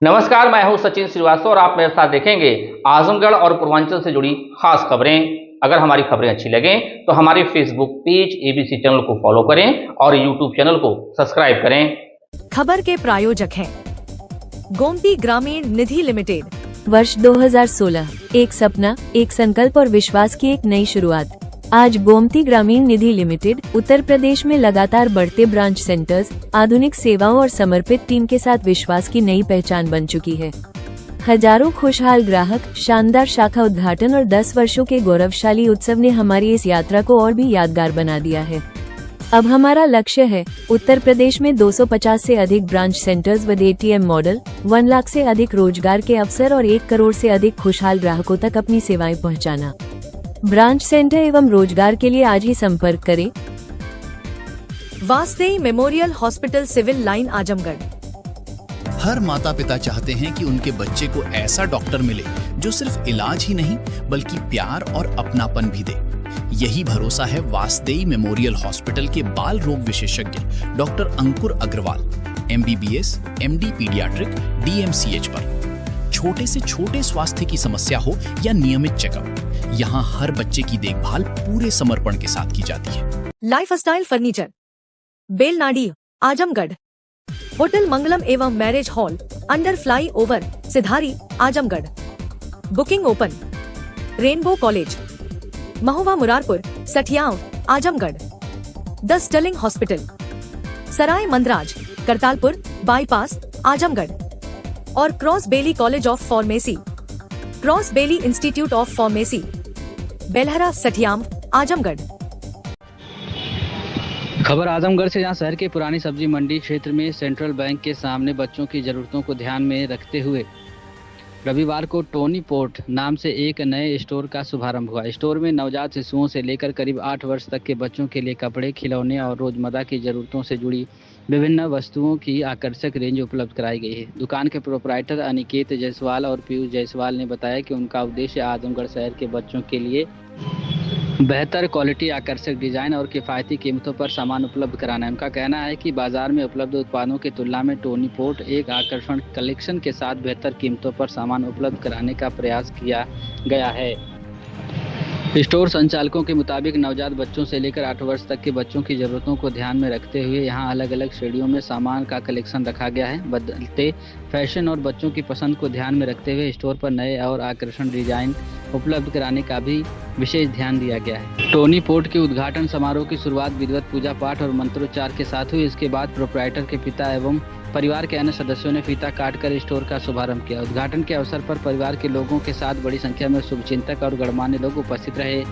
नमस्कार, मैं हूं सचिन श्रीवास्तव और आप मेरे साथ देखेंगे आजमगढ़ और पूर्वांचल से जुड़ी खास खबरें। अगर हमारी खबरें अच्छी लगें तो हमारे फेसबुक पेज एबीसी चैनल को फॉलो करें और यूट्यूब चैनल को सब्सक्राइब करें। खबर के प्रायोजक हैं गोमती ग्रामीण निधि लिमिटेड। वर्ष 2016, एक सपना, एक संकल्प और विश्वास की एक नई शुरुआत। आज गोमती ग्रामीण निधि लिमिटेड उत्तर प्रदेश में लगातार बढ़ते ब्रांच सेंटर्स, आधुनिक सेवाओं और समर्पित टीम के साथ विश्वास की नई पहचान बन चुकी है। हजारों खुशहाल ग्राहक, शानदार शाखा उद्घाटन और 10 वर्षों के गौरवशाली उत्सव ने हमारी इस यात्रा को और भी यादगार बना दिया है। अब हमारा लक्ष्य है उत्तर प्रदेश में 250 से अधिक ब्रांच सेंटर्स व एटीएम मॉडल, 1 लाख से अधिक रोजगार के अवसर और 1 करोड़ से अधिक खुशहाल ग्राहकों तक अपनी सेवाएं पहुंचाना। ब्रांच सेंटर एवं रोजगार के लिए आज ही संपर्क करें। Vasdei memorial hospital, civil line, Azamgarh. हर माता पिता चाहते हैं कि उनके बच्चे को ऐसा डॉक्टर मिले जो सिर्फ इलाज ही नहीं बल्कि प्यार और अपनापन भी दे। यही भरोसा है वासदेई मेमोरियल हॉस्पिटल के बाल रोग विशेषज्ञ doctor Ankur Agarwal, MBBS, MD paediatric, DMCH पर। छोटे से छोटे स्वास्थ्य की समस्या हो या नियमित चेकअप, यहाँ हर बच्चे की देखभाल पूरे समर्पण के साथ की जाती है। Lifestyle furniture, Belnadi, Azamgarh. Hotel Mangalam एवं marriage hall, under flyover, Sidhari, Azamgarh. Booking open. Rainbow college, Mahua Murarpur, Sathiyaon, Azamgarh. The sterling hospital, Sarai Mandraj, Kartalpur bypass, Azamgarh. और cross belly college of pharmacy, cross belly institute of pharmacy, Belhara, Sathiyam, Azamgarh. खबर आजमगढ़ से, जहां शहर के पुरानी सब्जी मंडी क्षेत्र में सेंट्रल बैंक के सामने बच्चों की जरूरतों को ध्यान में रखते हुए रविवार को टोनी पोर्ट नाम से एक नए स्टोर का शुभारंभ हुआ। स्टोर में नवजात शिशुओं से लेकर करीब 8 वर्ष तक के बच्चों के लिए कपड़े, खिलौने और रोजमर्रा की जरूरतों से जुड़ी विभिन्न वस्तुओं की आकर्षक रेंज उपलब्ध कराई गई है। दुकान के प्रोपराइटर अनिकेत जायसवाल और पीयूष जायसवाल ने बताया कि उनका उद्देश्य आजमगढ़ शहर के बच्चों के लिए बेहतर क्वालिटी, आकर्षक डिजाइन और किफ़ायती कीमतों पर सामान उपलब्ध कराना है। उनका कहना है कि बाजार में उपलब्ध उत्पादों की तुलना में टोनी पोर्ट एक आकर्षण कलेक्शन के साथ बेहतर कीमतों पर सामान उपलब्ध कराने का प्रयास किया गया है। स्टोर संचालकों के मुताबिक नवजात बच्चों से लेकर 8 वर्ष तक के बच्चों की ज़रूरतों को ध्यान में रखते हुए यहाँ अलग अलग श्रेणियों में सामान का कलेक्शन रखा गया है। बदलते फैशन और बच्चों की पसंद को ध्यान में रखते हुए स्टोर पर नए और आकर्षण डिजाइन उपलब्ध कराने का भी विशेष ध्यान दिया गया है। टोनी पोर्ट के उद्घाटन समारोह की शुरुआत विधिवत पूजा पाठ और मंत्रोच्चार के साथ हुई। इसके बाद प्रोपराइटर के पिता एवं परिवार के अन्य सदस्यों ने फीता काटकर स्टोर का शुभारंभ किया। उद्घाटन के अवसर पर परिवार के लोगों के साथ बड़ी संख्या में शुभचिंतक और गणमान्य लोग उपस्थित रहे।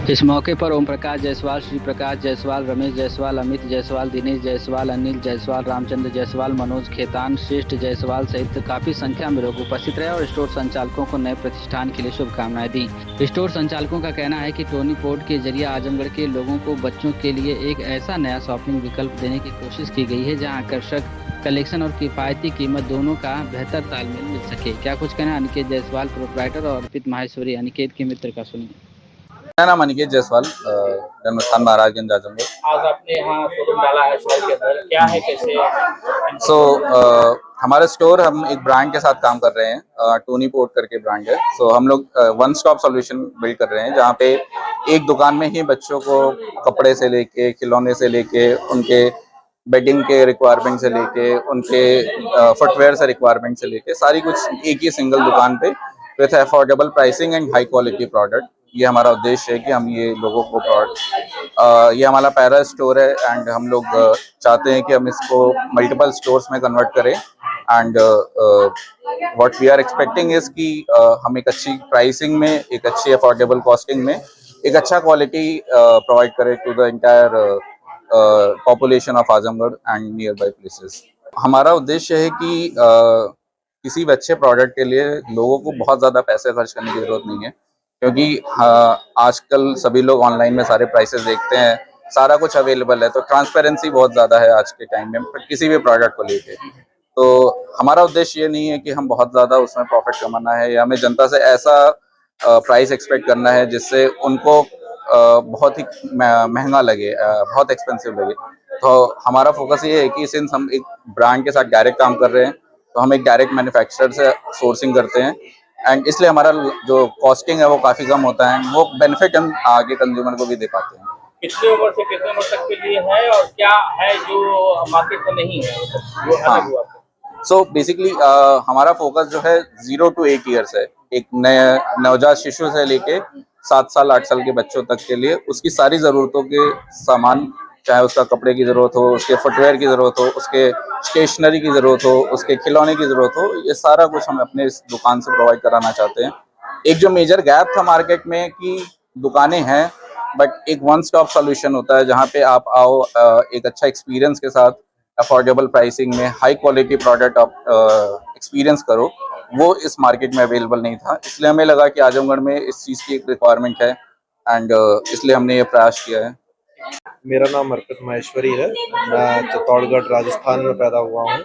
इस मौके पर ओम प्रकाश जायसवाल, श्री प्रकाश जायसवाल, रमेश जायसवाल, अमित जायसवाल, दिनेश जायसवाल, अनिल जायसवाल, रामचंद्र जायसवाल, मनोज खेतान, श्रेष्ठ जायसवाल सहित काफी संख्या में लोग उपस्थित रहे और स्टोर संचालकों को नए प्रतिष्ठान के लिए शुभकामनाएं दी। स्टोर संचालकों का कहना है कि टोनी पोर्ट के जरिए आजमगढ़ के लोगों को बच्चों के लिए एक ऐसा नया शॉपिंग विकल्प देने की कोशिश की गई है जहाँ आकर्षक कलेक्शन और किफायती कीमत दोनों का बेहतर तालमेल मिल सके। क्या कुछ कहना है अनिकेत जायसवाल, प्रोपराइटर और अर्पित माहेश्वरी, अनिकेत के मित्र का सुनिए। मेरा नाम अनिकेत जायसवाल, जन्म स्थान महाराजगंज, आजमगढ़। आज आपने यहाँ शोरूम डाला है शहर के अंदर, क्या है, कैसे? हमारा स्टोर, हम एक ब्रांड के साथ काम कर रहे हैं, टोनी पोर्ट करके ब्रांड है। हम लोग वन स्टॉप सॉल्यूशन बिल्ड कर रहे हैं जहाँ पे एक दुकान में ही बच्चों को कपड़े से लेके, खिलौने से लेके, उनके बेडिंग के रिक्वायरमेंट से लेके, उनके फुटवेयर से रिक्वायरमेंट से लेके सारी कुछ एक ही सिंगल दुकान पे with affordable pricing and high quality product. ये हमारा उद्देश्य है कि हम ये लोगों को ये हमारा पैरा स्टोर है एंड हम लोग चाहते हैं कि हम इसको मल्टीपल स्टोर्स में कन्वर्ट करें। And what we are expecting is कि हम एक अच्छी प्राइसिंग में, एक अच्छी अफोर्डेबल कॉस्टिंग में एक अच्छा क्वालिटी प्रोवाइड करें to the entire population of Azamgarh and nearby places. हमारा उद्देश्य है कि किसी भी अच्छे प्रोडक्ट के लिए लोगों को बहुत ज़्यादा पैसे खर्च करने की ज़रूरत नहीं है, क्योंकि आजकल सभी लोग ऑनलाइन में सारे प्राइसेस देखते हैं, सारा कुछ अवेलेबल है, तो ट्रांसपेरेंसी बहुत ज़्यादा है आज के टाइम में किसी भी प्रोडक्ट को लेके। तो हमारा उद्देश्य ये नहीं है कि हम बहुत ज़्यादा उसमें प्रॉफिट कमाना है या हमें जनता से ऐसा प्राइस एक्सपेक्ट करना है जिससे उनको बहुत ही महंगा लगे, बहुत एक्सपेंसिव लगे। तो हमारा फोकस ये है कि सिंस हम एक ब्रांड के साथ डायरेक्ट काम कर रहे हैं तो हम एक डायरेक्ट मैन्युफैक्चरर से सोर्सिंग करते हैं एंड इसलिए हमारा जो कॉस्टिंग है वो काफ़ी कम होता है, वो बेनिफिट हम आगे कंज्यूमर को भी दे पाते हैं। कितने उम्र से कितने उम्र तक के लिए है और क्या है जो मार्केट में नहीं है, जो हाँ। अलग हुआ आपको? सो बेसिकली हमारा फोकस जो है 0 to 8 ईयर्स है। एक नए नवजात शिशु से लेके 7 साल 8 साल के बच्चों तक के लिए उसकी सारी ज़रूरतों के सामान, चाहे उसका कपड़े की ज़रूरत हो, उसके फुटवेयर की ज़रूरत हो, उसके स्टेशनरी की ज़रूरत हो, उसके खिलौने की ज़रूरत हो, ये सारा कुछ हम अपने इस दुकान से प्रोवाइड कराना चाहते हैं। एक जो मेजर गैप था मार्केट में कि दुकानें हैं बट एक वन स्टॉप सॉल्यूशन होता है जहाँ पे आप आओ, एक अच्छा एक्सपीरियंस के साथ अफोर्डेबल प्राइसिंग में हाई क्वालिटी प्रोडक्ट आप एक्सपीरियंस करो, वो इस मार्केट में अवेलेबल नहीं था। इसलिए हमें लगा कि आजमगढ़ में इस चीज़ की एक रिक्वायरमेंट है एंड इसलिए हमने ये प्रयास किया है। मेरा नाम अर्पित माहेश्वरी है। मैं चित्तौड़गढ़ राजस्थान में पैदा हुआ हूँ।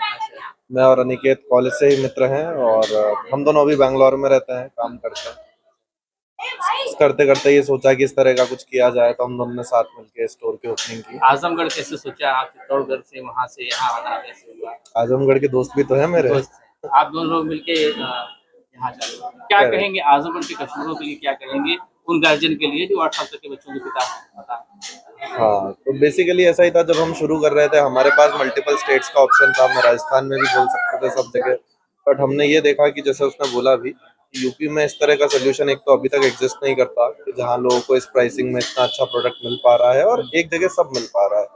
मैं और अनिकेत कॉलेज से ही मित्र हैं और हम दोनों अभी बैंगलोर में रहते हैं, काम करते हैं। करते करते ये सोचा कि इस तरह का कुछ किया जाए, तो हम दोनों ने साथ मिलकर स्टोर की ओपनिंग की। आजमगढ़ कैसे सोचा आप, चित्तौड़गढ़ से वहाँ से यहाँ आना कैसे हुआ? आजमगढ़ के दोस्त भी तो हैं मेरे। आप दोनों लोग मिलके यहाँ चले, क्या कहेंगे आजमगढ़ के कस्टमरों के लिए, क्या कहेंगे उन गार्जियन के लिए जो 8 साल तक के बच्चों के पिता हैं? हाँ, तो बेसिकली ऐसा ही था। जब हम शुरू कर रहे थे हमारे पास मल्टीपल स्टेट्स का ऑप्शन था, मैं राजस्थान में भी बोल सकते थे सब जगह, बट हमने ये देखा कि जैसे उसने बोला भी, यूपी में इस तरह का सोल्यूशन एक तो अभी तक एग्जिस्ट नहीं करता कि जहाँ लोगों को इस प्राइसिंग में इतना अच्छा प्रोडक्ट मिल पा रहा है और एक जगह सब मिल पा रहा है।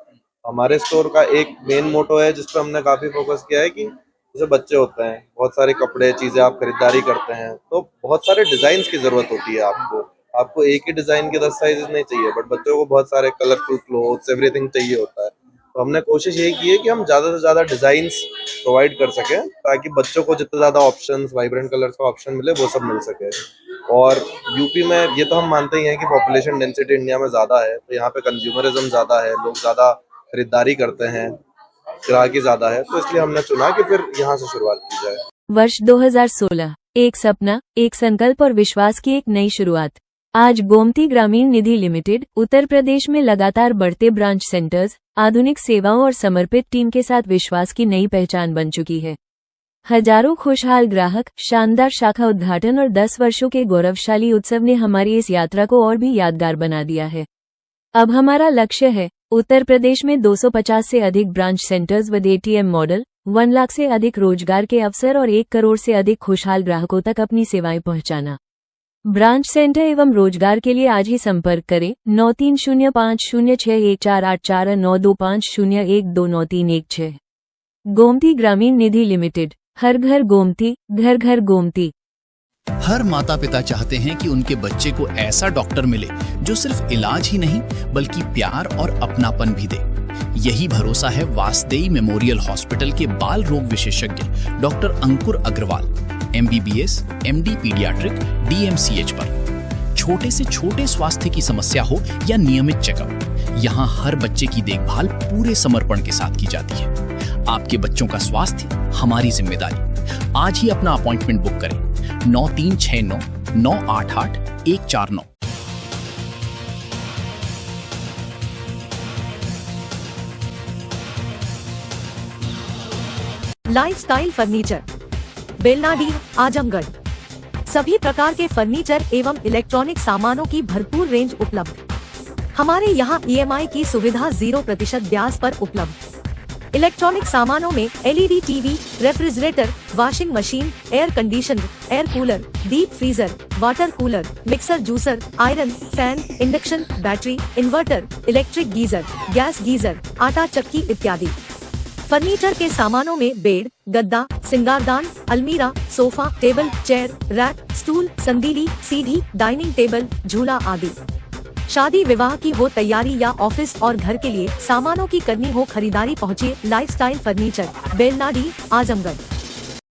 हमारे स्टोर का एक मेन मोटो है जिस पर हमने काफी फोकस किया है कि जैसे बच्चे होते हैं, बहुत सारे कपड़े चीजें आप खरीदारी करते हैं तो बहुत सारे डिजाइन की जरूरत होती है। आपको एक ही डिजाइन के 10 साइजेस नहीं चाहिए, बट बच्चों को बहुत सारे कलरफुल क्लोथ्स एवरीथिंग चाहिए होता है। तो हमने कोशिश यही की है कि हम ज्यादा से ज्यादा डिजाइन्स प्रोवाइड कर सकें ताकि बच्चों को जितना ज्यादा ऑप्शंस, वाइब्रेंट कलर्स का ऑप्शन मिले, वो सब मिल सके। और यूपी में ये तो हम मानते ही हैं कि पॉपुलेशन डेंसिटी इंडिया में ज्यादा है, तो यहाँ पे कंज्यूमरिज्म ज्यादा है, लोग ज्यादा खरीदारी करते हैं, ग्राहकी ज्यादा है, तो इसलिए हमने चुना कि फिर यहाँ से शुरुआत की जाए। वर्ष 2016, एक सपना, एक संकल्प और विश्वास की एक नई शुरुआत। आज गोमती ग्रामीण निधि लिमिटेड उत्तर प्रदेश में लगातार बढ़ते ब्रांच सेंटर्स, आधुनिक सेवाओं और समर्पित टीम के साथ विश्वास की नई पहचान बन चुकी है। हजारों खुशहाल ग्राहक, शानदार शाखा उद्घाटन और 10 वर्षों के गौरवशाली उत्सव ने हमारी इस यात्रा को और भी यादगार बना दिया है। अब हमारा लक्ष्य है उत्तर प्रदेश में 250 से अधिक ब्रांच सेंटर्स व एटीएम मॉडल, 1 लाख से अधिक रोजगार के अवसर और 1 करोड़ से अधिक खुशहाल ग्राहकों तक अपनी सेवाएं पहुंचाना। ब्रांच सेंटर एवं रोजगार के लिए आज ही संपर्क करें 9305061484 9250129316। गोमती ग्रामीण निधि लिमिटेड, हर घर गोमती, घर घर गोमती। हर माता पिता चाहते हैं कि उनके बच्चे को ऐसा डॉक्टर मिले जो सिर्फ इलाज ही नहीं बल्कि प्यार और अपनापन भी दे। यही भरोसा है वासदेई मेमोरियल हॉस्पिटल के बाल रोग विशेषज्ञ doctor Ankur Agarwal, MBBS, MD paediatric, DMCH पर। छोटे से छोटे स्वास्थ्य की समस्या हो या नियमित चेकअप, यहाँ हर बच्चे की देखभाल पूरे समर्पण के साथ की जाती है। आपके बच्चों का स्वास्थ्य हमारी जिम्मेदारी। आज ही अपना अपॉइंटमेंट बुक करें 9369988149। Lifestyle furniture, Belnadi, Azamgarh. सभी प्रकार के फर्नीचर एवं इलेक्ट्रॉनिक सामानों की भरपूर रेंज उपलब्ध। हमारे यहाँ EMI की सुविधा 0% ब्याज पर उपलब्ध। इलेक्ट्रॉनिक सामानों में LED TV, refrigerator, washing machine, air conditioner, air cooler, deep freezer, water cooler, mixer juicer, iron, fan, induction, battery, inverter, electric geyser, gas geyser, आटा चक्की इत्यादि। फर्नीचर के सामानों में बेड, गद्दा, सिंगारदान, अलमीरा, sofa, table, chair, rack, stool, संदीली, सीढ़ी, डाइनिंग टेबल, झूला आदि। शादी विवाह की हो तैयारी या ऑफिस और घर के लिए सामानों की करनी हो खरीदारी, पहुँचिए लाइफस्टाइल फर्नीचर, बेलनाडी, आजमगढ़।